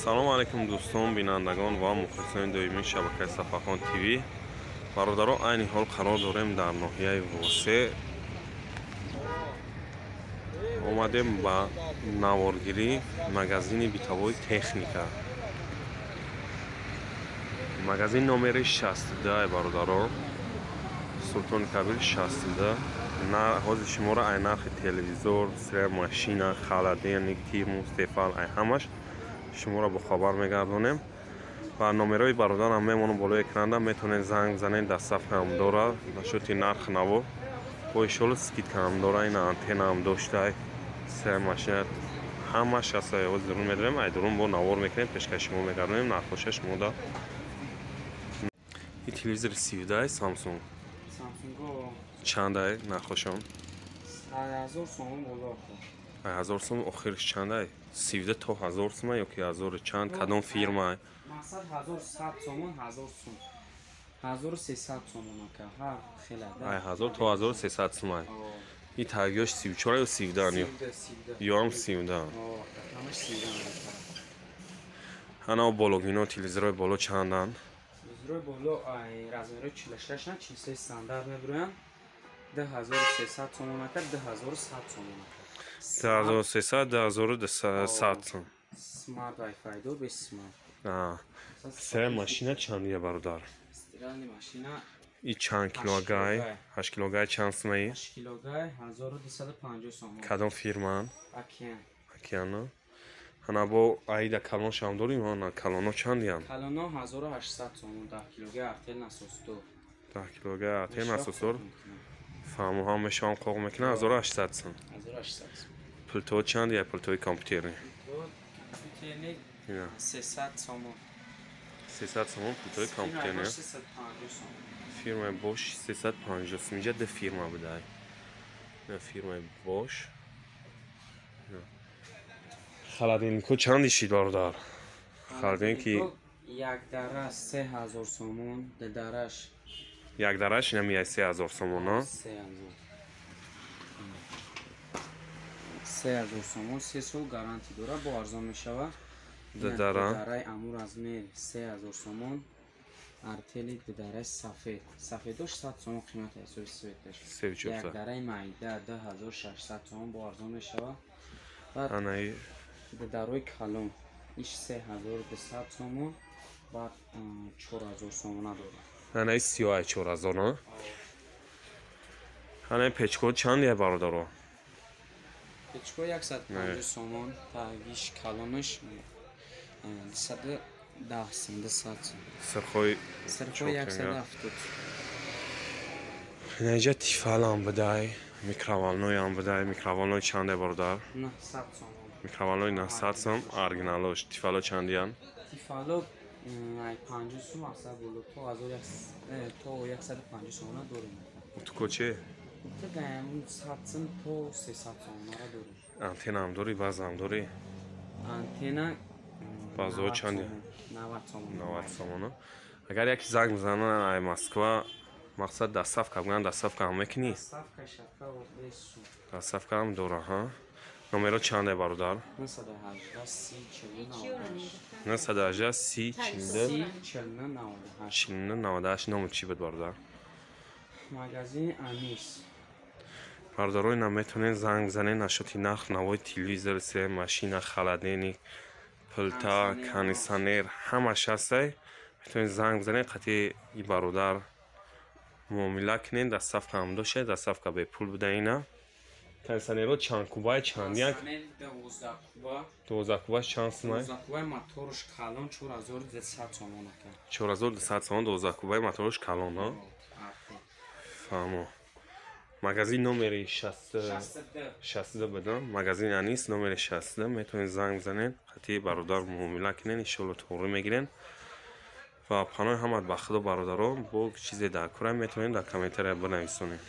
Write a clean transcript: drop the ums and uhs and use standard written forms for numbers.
салом алайкум дӯстон бинандагон ва мухлисони доимии шабакаи Сафархон ТВ. бародарон, айни ҳол қарор дорем дар ноҳияи Восе. омадем ба наворгирӣ магазини битавои техника. магазин номери 62 бародарон, Султони Кабир 62. ҳозир шуморо ай нархи телевизор, сирая машина, халаденник, термос, тефал ай ҳамаш шуморо бохабар мегардонем. ва номерои бародарам мемонад болои экрана, метавонед занг занед, дастсафкаам дорад, нашоти нарх наво, бо иншоалло скидкаам дорад, ин антеннаам доштай, сирая машина ҳамаш ҳастай. ҳозир дурун медорем, ай дурун бо навор мекунем, пешкаши шумо мегардонем, нархоша шумо да. ин телевизори 17 Samsung. чандай нархошон? 1000 сомон боло. 1000 сом охириш чандай? 17 то 1000 сом ёки 1000 чанд? Кадом фирма? Масад 1100 сомон, 1000 сом. 1300 сомон ака. Ҳар хела да. Ай 1000 то 1300 сом. ин тагиёш 34 ё 17 ё? Ём 17. Ҳамаш 17. ҳана бологино телевизорҳои боло чанданд? Телевизорҳои боло ай размери 46 на 43 стандарт мебуранд. 2300 сомон ака, 2100 сомон ака. 2300, 2100 сом. Smart Wi-Fi до без smart. Сирая машина чандия бародар? Стиральная машина. И чанд килогай? 8 килогай чанд сомаи? 8 килогай 1250 сомон. Кадом фирман? Океан. Океано. ҳана бо аида калоншам дорим, ҳана калоно чандиян? Калоно 1800 сомон, 10 килогай артел насосдор. 10 килогай артел насосдор? фаҳмо ҳам мешавам қоқ мекунам 1800 сом. 1800 сом. пулто чандия, пултои компютерни? Компютерни 300 сомон. 300 сомон пултои компютерни? 350 сомон. фирмаи Bosch 350 сом. Инҷа ду фирма будай. ин фирмаи Bosch. халаденнико чанд ишид бародар? халаденники як дара 3000 сомон, ду дараш як дараш ина мияи 3000 сомон, а? 3000 сомон, 3 сол гарантия дора, бо арзон мешава. ду дара дараи амур размер 3000 сомон, артели ду дараи сафед. Сафедош 100 сомон қимати ҳисоби светаш. як дараи майда 2600 сомон бо арзон мешава. анаи ду дарои калон иш 3200 сомон, баъд 4000 сомона дора. анаи 34000, а? анаи печко чандия бародаро? печко 150 сомон, тагиш калонаш 210 сом, 200 сом. сирхои 170. инҷа тифалам будай, микроволноям будай. микроволной чандия бародар? На 100 сомон. микроволной на 100 сом, оригиналош тифало чандиян? тифало ай 50 сом аста боло то 150 сомона дорем. утуко че? Утуко 100 сом то 300 сомона дорем. антеннаам дори, базам дори? антенна базо чандия? 90 сомон. 90 сомон. агар яке занг мезананд ай Москва, мақсад дастсафка гӯянд, дастсафкаам мекунӣ? дастсафка шафка ва без сум. дастсафкаам дора, ҳа? номеро чанде бародар? 918 30 40 98. номи чӣ буд бародар? магазини Анис. бародарои на метавонед занг занед, нашоти нарх навои телевизор, сирая машина, халаденник, пулта, кондисионер ҳамаш ҳастай. метавонед занг занед, қатъи и бародар муомила кунед. дастсафкаам доштед, дастсафка бепул буда ина. кондисионеро чанд кубаи чандияк? 12 кубаш чанд сомай? 12 кубаи моторош калон 4200 сомон ака. 4200 сомон 12 кубаи моторош калон, а? фаҳмо. магазин номери 62 буда. магазин Анис номери 62. метавонед занг занед, қатъи бародар муомила кунед, иншоалло тоғри мегирен. ва паноҳи ҳамат ба худо бародарон. бо чизе дар кора метавонед дар комментария бинависонед.